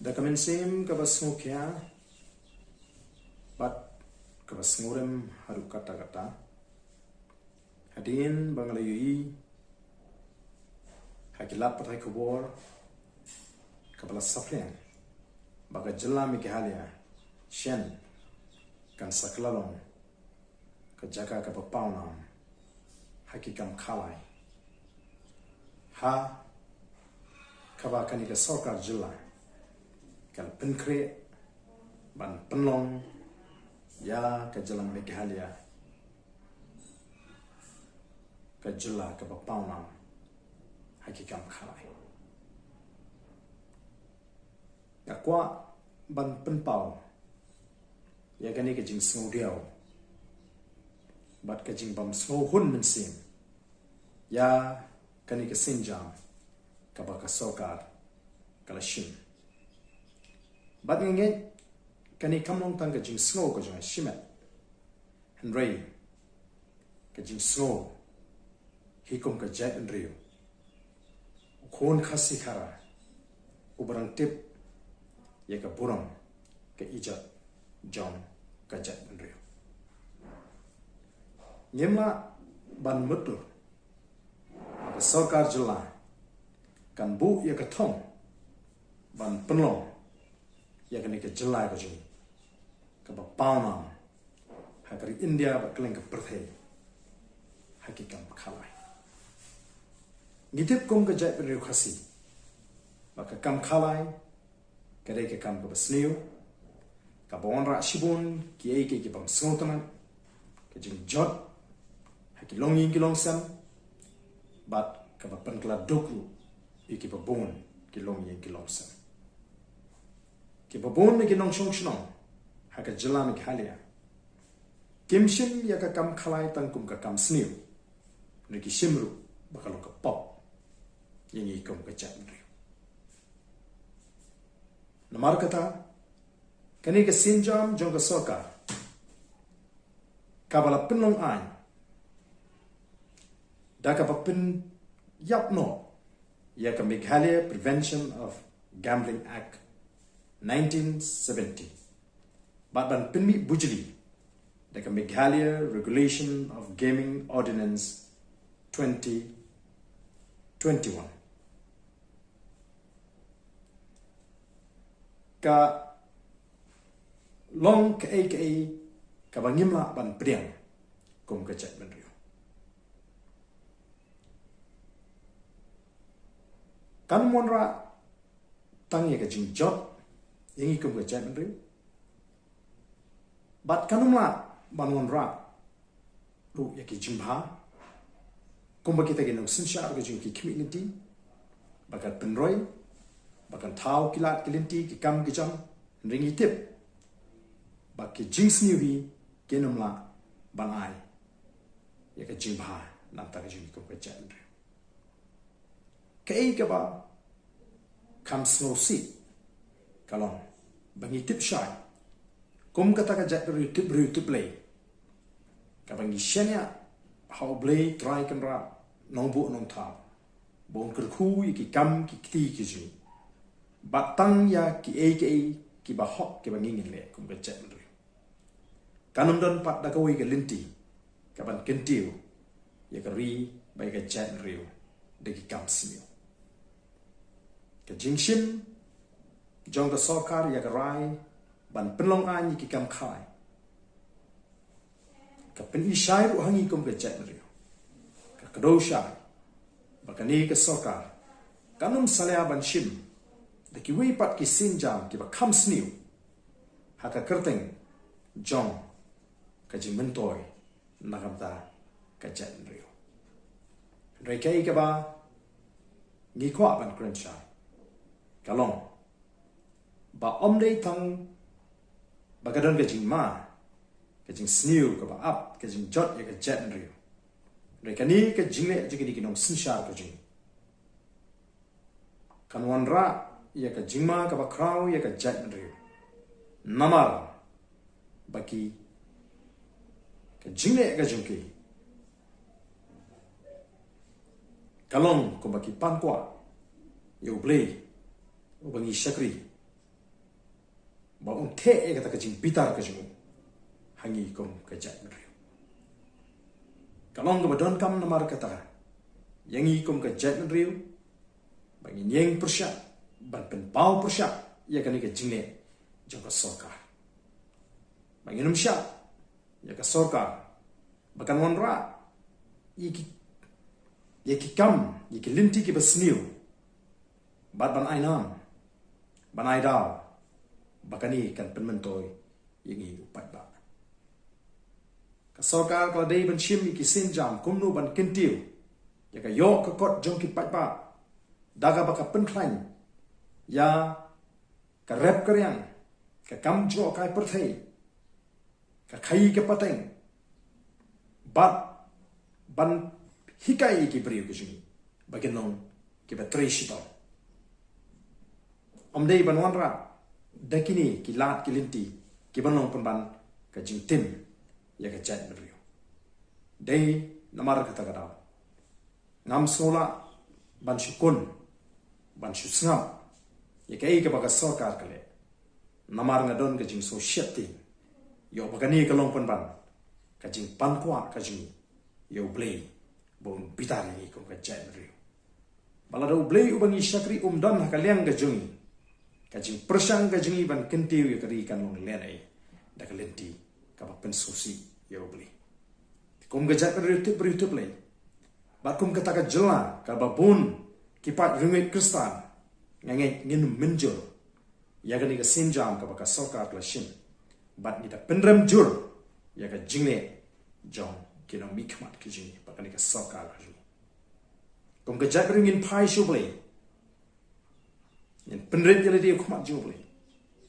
Dakamin sim Jingsngewkhia, but kabasngurem haru kata-kata. Hadin Bangladesh, hakilap patai kubor, kapala saplen, baga Jylla Meghalaya, Shen, kan saklalong, kajaka kapapawnam, hakikam Khalai. Ha, kabakani ka Sorkar Jylla, kal Pynkylla, ban penlong, ya ka Jylla Meghalaya, ka Jylla kapapawnam, hakikam Khalai. Akwa ban Pynpaw, ya kani ka Jingsngewkhia, bat ka Jingbam hun mensim, ya kani ka Sinjam, kabaka Sorkar, kalashim. Bat ngenge kani kamlong tang ka Jingsngewkhia ka jang shimet, henry ka Jingsngewkhia, hikum ka jet enrio, ukon khasi khara, ubarang tip, ya ka burang ka ijat John ka jet enrio. Nyemla ban mutur, ka Sorkar Jylla, kan bu ya ka Ktem, ban penlong, ya kani ka Jylla ka jing, ka papawnam, hakari India ba keleng ka perthai, hakikam Khalai. Ngitip kum ka jet enrio khasi, baka kam Khalai, kadai ka kam ka basniu, ka bawanra shibun, ki ay ki bam sngutanan, ka jing jot, haki longin ki longsam, bat ka ba Pynkylla doku, iki ba bon ki longin ki longsam. Ki ba bon me ki nong shong shnong, haka Jylla Meghalaya. Kimshim ya ka kam Khalai tangkum ka kam sniu, niki shimru bakalo ka pop, yang ikum ka jet enrio. Namar kata, kani ka Sinjam jong ka Sorkar, kabala penlong ay, da ka papin yapno, ya ka Meghalaya Prevention of Gambling Act 1970, bat ban pinmi bujli, da ka Meghalaya Regulation of Gaming Ordinance 2021. Ka long ka ka bangimla ban priang kum ka jet enrio. Kan monra tangi ka jingjot ingi kum ka jet enrio. Bat kanumla ban monra ru ya ki jimbha kum ba kita ginong sinshar ka jing ki community bakat penroy bakan tau kilat kilinti ki kam ki jam ringi tip bak ki Jingsngewkhia kenumla ban ai ya ka jimbha nam ta ka jing ko ka jet enrio. Ka ba kam snosi kalong bangi tip shai kum kata ka jet enrio tip lay ka bangi shenya how blay try kan ra nongbu nong ta bon kerku ki kam ki kti ki jing batang ya ki ki ba hok ki bangi ngin le kum ka jet enrio. Kanum don pat da ka wi ka linti ka ban kentiu ya ka ri bai ka jet enrio de ki kam sniu. Ka jingshim jong ka Sorkar ya ka rai ban penlong an ki kam Khalai. Ka pen ishai ru hangi kum ka jet enrio. Ka kado shai bakani ka Sorkar kanum salya ban shim de ki wi pat ki Sinjam ki ba kam sniu haka kerteng jong ka jing mentoy nakamta ka jet enrio. Rekai ka ba ngi kwa ban krenshai kalong ba omdei tang bagadon ka jing ma ka jing sniu ka ba up ka jing jot ya ka jet enrio. Rekani ka jingle jigi di kinong sinshar ka jing kanwan ra ya ka jingma ka ba kraw ya ka jet enrio. Namar baki ka jingle ka jingki kalong ko baki Pynpaw yo play ubangi shakri ba te kata ka jing bitar ka jing hangi kom ka jat meriu kalong ko badon kam namar kata yangi kom ka jat meriu bangi nyeng persya ban Pynpaw persya ya kani ka jingle jong ka Sorkar bangi num sya ya ka Sorkar bakan wanra yaki kam yaki linti ki basniu bat ban ainam ban aidal bakani kan penmentoi yangi upat ba ka Sorkar ka dei ban shim ki sinjam kumnu ban kintiu ya ka yok ka kot jong ki pat ba daga baka penklain ya ka rep karyang ka kam jo kai perthei ka khai ke pateng bat ban hikai ki beriu ke jing bagenong ki batrei shito omdei ban wanra dakini ki lat ki linti ki banong ban ka jing tim ya ka chat beriu dei namar kata kata ngam sola ban shukun ban shusngam ya ka ei ka baka Sorkar kale namar ngadon ka jing so sheti yo bagani ka long ban ka jing Pynpaw ka jing yo play bon bitar ni ko ka jai meriu bala do play ubangi shakri dan ka liang ka jungi ka jing persang ka jungi ban kentiu ya kari kan long lenai da ka lenti ka ba pensusi yo play kum ka jai meriu tu play ba kum ka ta ka Jylla ka ba bun kipat ringit kristan ngangai ngin menjur ya ka ni ka sinjam ka ba ka Sorkar la shin bat ni da penram jur ya ka jingle jong kino mikmat ki jini bakani ka Sorkar ka jini kum ka jat ringin pai shuble nin penret jele dia kumat juble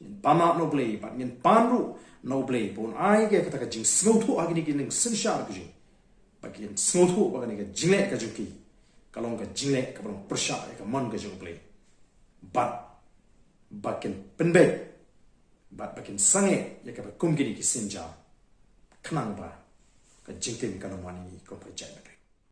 nin pamat no ble bat nin panru no ble pun ai ke kata ka jing snothu agini ki ning sinshar ka jini bagian snothu bakani ka jingle ka juki kalong ka jingle ka bang persha ka mon ka juble bat bakin penbe bat bakin sange ya ka kum gini ki sinja khnang ba ka jingtim ka no mani ko pa jai